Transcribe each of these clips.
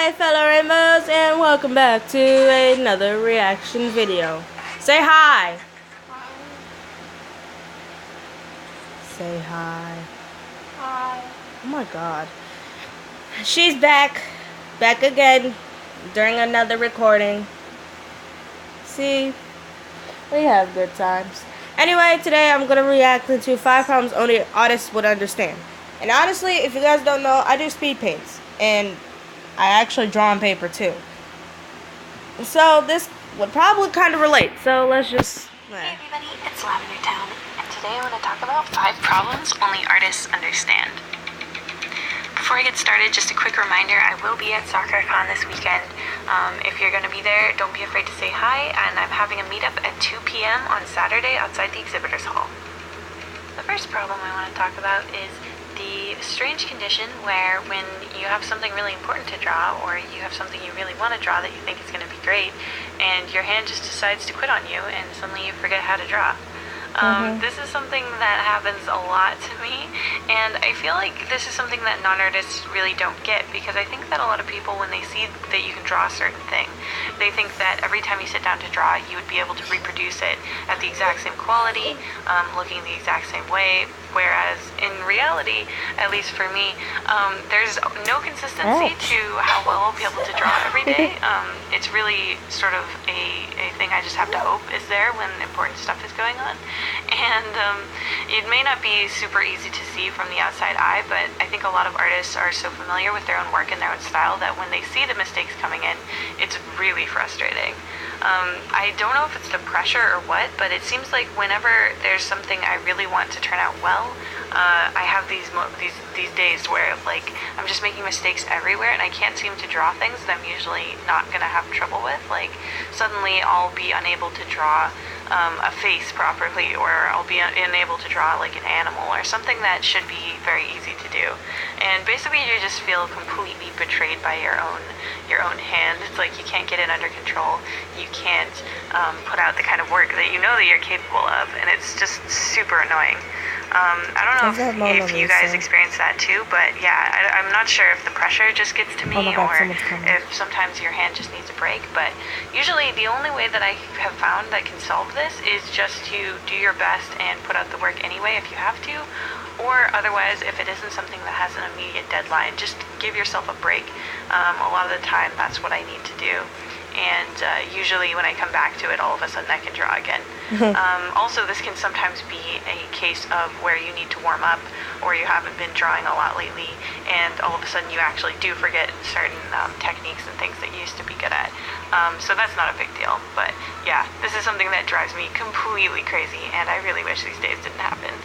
Hi fellow rainbows, and welcome back to another reaction video. Say hi. Say hi. Hi. Oh my god. She's back again during another recording. See, we have good times. Anyway, today I'm gonna react to 5 problems only artists would understand. And honestly, if you guys don't know, I do speed paints, and I actually draw on paper too. So this would probably kind of relate. So let's just. Hey everybody, it's Lavender Town, and today I want to talk about 5 problems only artists understand. Before I get started, just a quick reminder, I will be at SoccerCon this weekend. If you're going to be there, don't be afraid to say hi, and I'm having a meetup at 2 p.m. on Saturday outside the exhibitors hall. The first problem I want to talk about is the strange condition where when you have something really important to draw, or you have something you really want to draw that you think is going to be great, and your hand just decides to quit on you, and suddenly you forget how to draw. This is something that happens a lot to me, and I feel like this is something that non-artists really don't get, because I think that a lot of people, when they see that you can draw a certain thing, they think that every time you sit down to draw, you would be able to reproduce it at the exact same quality, looking the exact same way, whereas in reality, at least for me, there's no consistency to how well I'll be able to draw every day. It's really sort of a thing I just have to hope is there when important stuff is going on. And it may not be super easy to see from the outside eye, but I think a lot of artists are so familiar with their own work and their own style that when they see the mistakes coming in, it's really frustrating. I don't know if it's the pressure or what, but it seems like whenever there's something I really want to turn out well, I have these days where like I'm just making mistakes everywhere, and I can't seem to draw things that I'm usually not gonna have trouble with. Like suddenly I'll be unable to draw a face properly, or I'll be unable to draw like an animal or something that should be very easy to do. And basically you just feel completely betrayed by your own hand. It's like you can't get it under control. You can't put out the kind of work that you know that you're capable of, and it's just super annoying. I don't know if you guys experience that too, but yeah, I'm not sure if the pressure just gets to me, or if sometimes your hand just needs a break. But usually the only way that I have found that can solve this is just to do your best and put out the work anyway if you have to, or otherwise, if it isn't something that has an immediate deadline, just give yourself a break. A lot of the time that's what I need to do. And usually when I come back to it, all of a sudden I can draw again. Also, this can sometimes be a case of where you need to warm up, or you haven't been drawing a lot lately, and all of a sudden you actually do forget certain techniques and things that you used to be good at. So that's not a big deal, but yeah, this is something that drives me completely crazy, and I really wish these days didn't happen.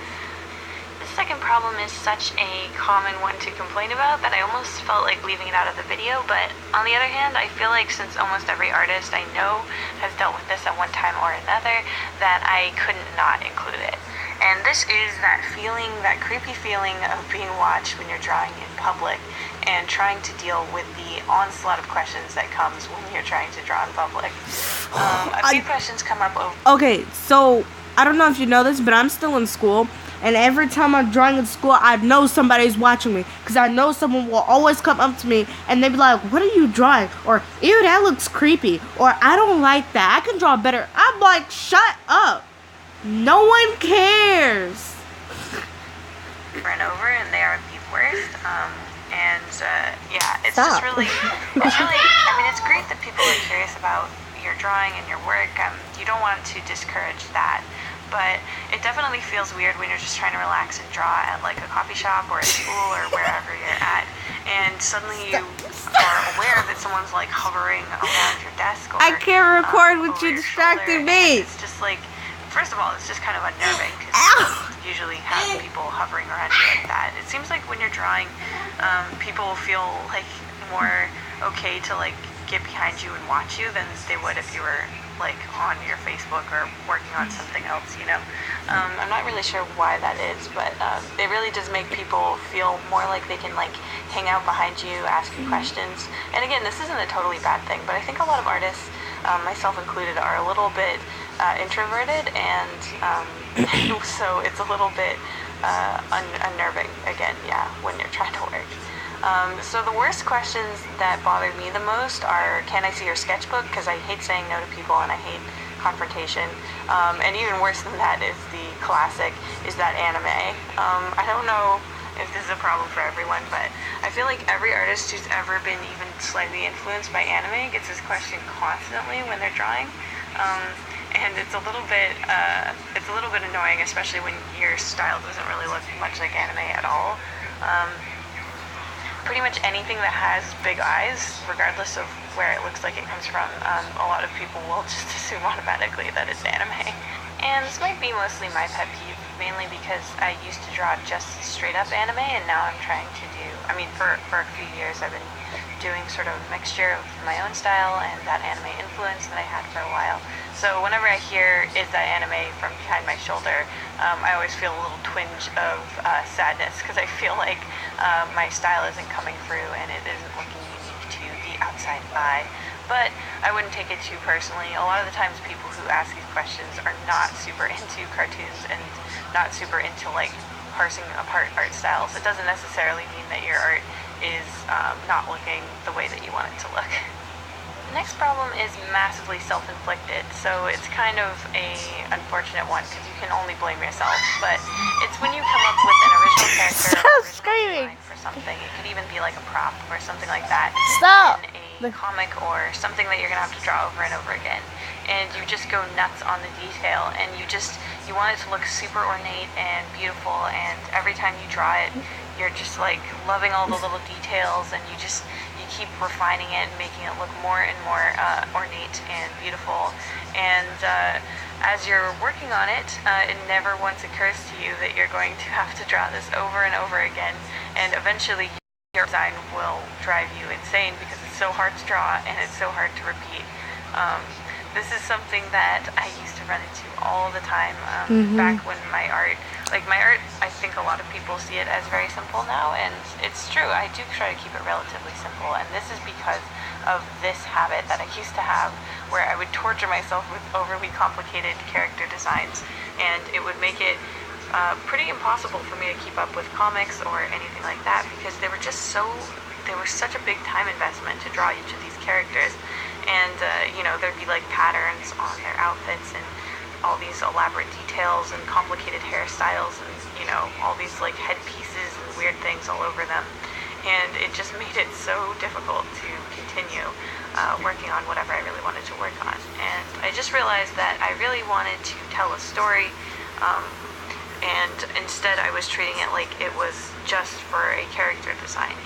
The second problem is such a common one to complain about that I almost felt like leaving it out of the video, but on the other hand, I feel like since almost every artist I know has dealt with this at one time or another, that I couldn't not include it. And this is that feeling, that creepy feeling of being watched when you're drawing in public and trying to deal with the onslaught of questions that comes when you're trying to draw in public. A few questions come up over... Okay, so I don't know if you know this, but I'm still in school. And every time I'm drawing in school, I know somebody's watching me. Because I know someone will always come up to me and they'll be like, "What are you drawing?" Or, "Ew, that looks creepy." Or, "I don't like that. I can draw better." I'm like, shut up. No one cares. Over and over, and they are the worst. Yeah, it's Stop. just really, I mean, it's great that people are curious about your drawing and your work. You don't want to discourage that. But it definitely feels weird when you're just trying to relax and draw at like a coffee shop or at school or wherever you're at, and suddenly you are aware that someone's like hovering around your desk. Or, I can't record with you distracting me. It's just like, first of all, it's just kind of unnerving because you usually have people hovering around you like that. It seems like when you're drawing, people feel like more okay to like get behind you and watch you than they would if you were like on your Facebook or working on something else, you know. I'm not really sure why that is, but it really does make people feel more like they can like hang out behind you, ask you questions. And again, this isn't a totally bad thing, but I think a lot of artists, myself included, are a little bit introverted, and so it's a little bit unnerving, again, yeah, when you're trying to work. So the worst questions that bother me the most are, can I see your sketchbook? Because I hate saying no to people and I hate confrontation. And even worse than that is the classic, is that anime? I don't know if this is a problem for everyone, but I feel like every artist who's ever been even slightly influenced by anime gets this question constantly when they're drawing. And it's a little bit annoying, especially when your style doesn't really look much like anime at all. Pretty much anything that has big eyes, regardless of where it looks like it comes from, a lot of people will just assume automatically that it's anime. And this might be mostly my pet peeve, mainly because I used to draw just straight up anime, and now I'm trying to do, for a few years I've been doing sort of a mixture of my own style and that anime influence that I had for a while. So whenever I hear "is that anime" from behind my shoulder, I always feel a little twinge of sadness, because I feel like my style isn't coming through and it isn't looking unique to the outside eye. But I wouldn't take it too personally. A lot of the times people who ask these questions are not super into cartoons and not super into like parsing apart art styles. It doesn't necessarily mean that your art is not looking the way that you want it to look. The next problem is massively self-inflicted, so it's kind of a unfortunate one because you can only blame yourself. But it's when you come up with an original character or original design for something. It could even be like a prop or something like that. Stop! In a comic or something that you're gonna have to draw over and over again, and you just go nuts on the detail, and you want it to look super ornate and beautiful, and every time you draw it, you're just like loving all the little details, and you keep refining it and making it look more and more ornate and beautiful. And as you're working on it, it never once occurs to you that you're going to have to draw this over and over again, and eventually your design will drive you insane because it's so hard to draw and it's so hard to repeat. This is something that I used to run into all the time back when my art, I think a lot of people see it as very simple now, and it's true. I do try to keep it relatively simple, and this is because of this habit that I used to have where I would torture myself with overly complicated character designs, and it would make it pretty impossible for me to keep up with comics or anything like that because they were such a big time investment to draw each of these characters. And there'd be like patterns on their outfits and all these elaborate details and complicated hairstyles and all these like headpieces and weird things all over them, and it just made it so difficult to continue working on whatever I really wanted to work on. And I just realized that I really wanted to tell a story, and instead I was treating it like it was just for a character design,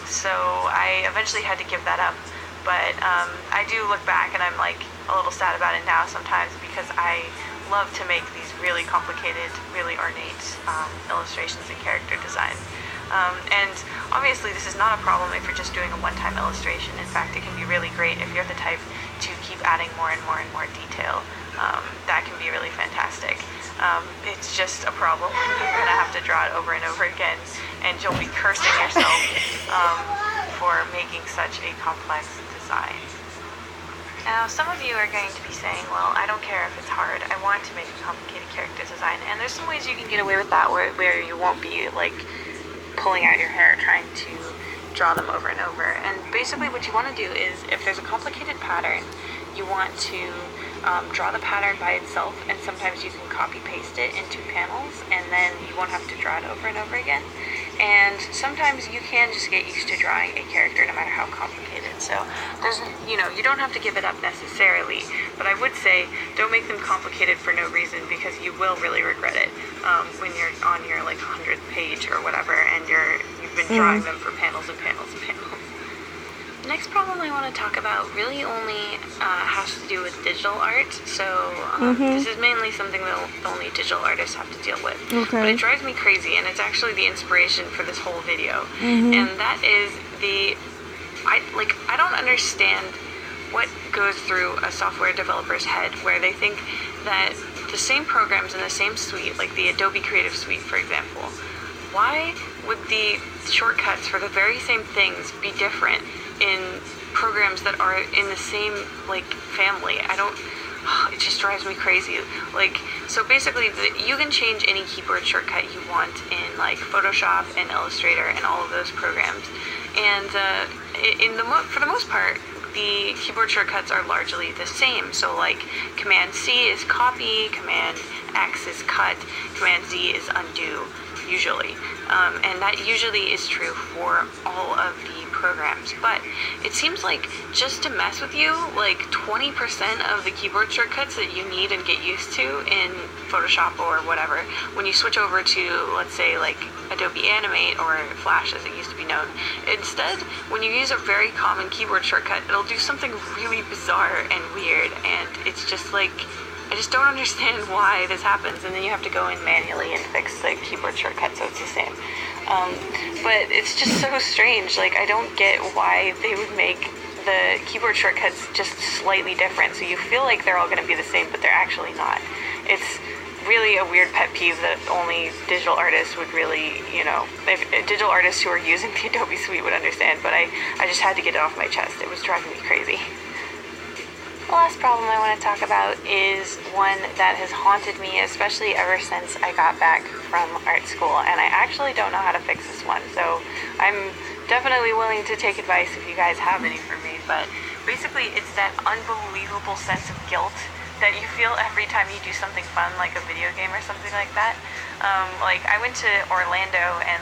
so I eventually had to give that up. But I do look back and I'm like a little sad about it now sometimes because I love to make these really complicated, really ornate illustrations and character designs. And obviously this is not a problem if you're just doing a one-time illustration. In fact, it can be really great if you're the type to keep adding more and more and more detail. That can be really fantastic. It's just a problem when you're going to have to draw it over and over again, and you'll be cursing yourself for making such a complex design. Now, some of you are going to be saying, well, I don't care if it's hard, I want to make a complicated character design, and there's some ways you can get away with that where you won't be like pulling out your hair trying to draw them over and over. And basically what you want to do is, if there's a complicated pattern, you want to draw the pattern by itself, and sometimes you can copy paste it into panels, and then you won't have to draw it over and over again. And sometimes you can just get used to drawing a character no matter how complicated. So there's, you don't have to give it up necessarily, but I would say don't make them complicated for no reason, because you will really regret it when you're on your like 100th page or whatever, and you've been drawing them for panels and panels and panels. The next problem I want to talk about really only has to do with digital art. So this is mainly something that only digital artists have to deal with. Okay. But it drives me crazy, and it's actually the inspiration for this whole video. And that is I don't understand what goes through a software developer's head where they think that the same programs in the same suite, like the Adobe Creative Suite, for example, why would the shortcuts for the very same things be different in programs that are in the same like family? it just drives me crazy. Like, so basically, you can change any keyboard shortcut you want in like Photoshop and Illustrator and all of those programs. And for the most part, the keyboard shortcuts are largely the same. So like Command C is copy, Command X is cut, Command Z is undo, usually. And that usually is true for all of the programs. But it seems like just to mess with you, like 20% of the keyboard shortcuts that you need and get used to in Photoshop or whatever, when you switch over to, let's say, like Adobe Animate or Flash as it used to be known, instead, when you use a very common keyboard shortcut, it'll do something really bizarre and weird, and it's just like, I just don't understand why this happens, and then you have to go in manually and fix the keyboard shortcut so it's the same. But it's just so strange. Like, I don't get why they would make the keyboard shortcuts just slightly different, so you feel like they're all going to be the same, but they're actually not. It's really a weird pet peeve that only digital artists would really, if digital artists who are using the Adobe Suite would understand, but I just had to get it off my chest. It was driving me crazy. The last problem I want to talk about is one that has haunted me, especially ever since I got back from art school, and I actually don't know how to fix this one, so I'm definitely willing to take advice if you guys have any for me. But basically, it's that unbelievable sense of guilt that you feel every time you do something fun, like a video game or something like that. Like, I went to Orlando and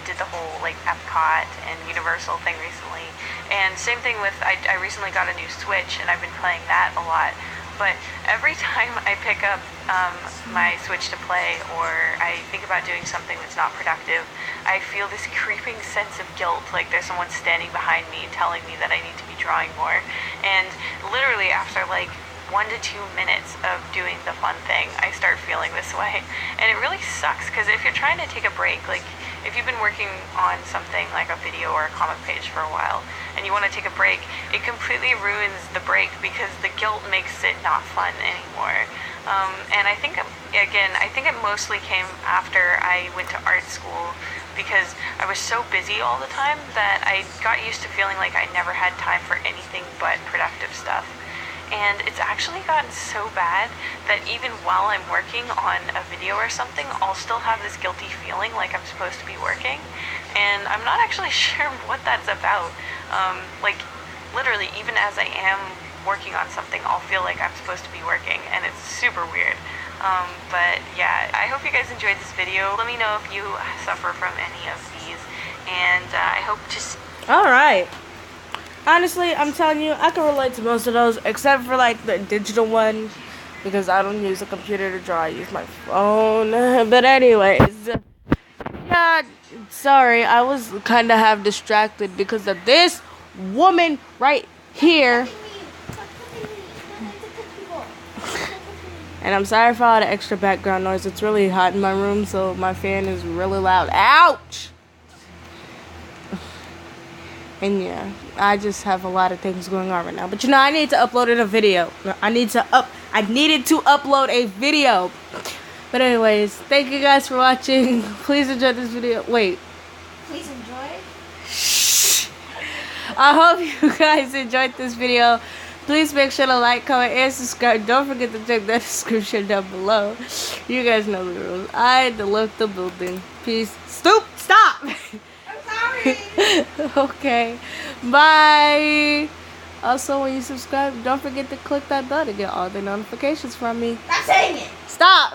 did the whole like Epcot and Universal thing recently, and same thing with I recently got a new Switch and I've been playing that a lot. But every time I pick up my Switch to play, or I think about doing something that's not productive, I feel this creeping sense of guilt, like there's someone standing behind me telling me that I need to be drawing more. And literally after like 1 to 2 minutes of doing the fun thing, I start feeling this way. And it really sucks, because if you're trying to take a break, like if you've been working on something like a video or a comic page for a while and you want to take a break, it completely ruins the break because the guilt makes it not fun anymore. And I think it mostly came after I went to art school, because I was so busy all the time that I got used to feeling like I never had time for anything but productive stuff. And it's actually gotten so bad that even while I'm working on a video or something, I'll still have this guilty feeling like I'm supposed to be working. And I'm not actually sure what that's about. Like, literally, even as I am working on something, I'll feel like I'm supposed to be working, and it's super weird. But yeah, I hope you guys enjoyed this video. Let me know if you suffer from any of these, and I hope to see. Alright. Honestly, I'm telling you, I can relate to most of those, except for like the digital one, because I don't use a computer to draw. I use my phone. But anyways, yeah, sorry, I was kind of half distracted because of this woman right here. And I'm sorry for all the extra background noise. It's really hot in my room, so my fan is really loud. Ouch! And yeah, I just have a lot of things going on right now. But I need to upload a video. I needed to upload a video. But anyways, thank you guys for watching. Please enjoy this video. Wait. Please enjoy. Shh. I hope you guys enjoyed this video. Please make sure to like, comment, and subscribe. Don't forget to check that description down below. You guys know the rules. I left the building. Peace. Stop! Okay, bye. Also, when you subscribe, don't forget to click that bell to get all the notifications from me. Stop saying it. Stop.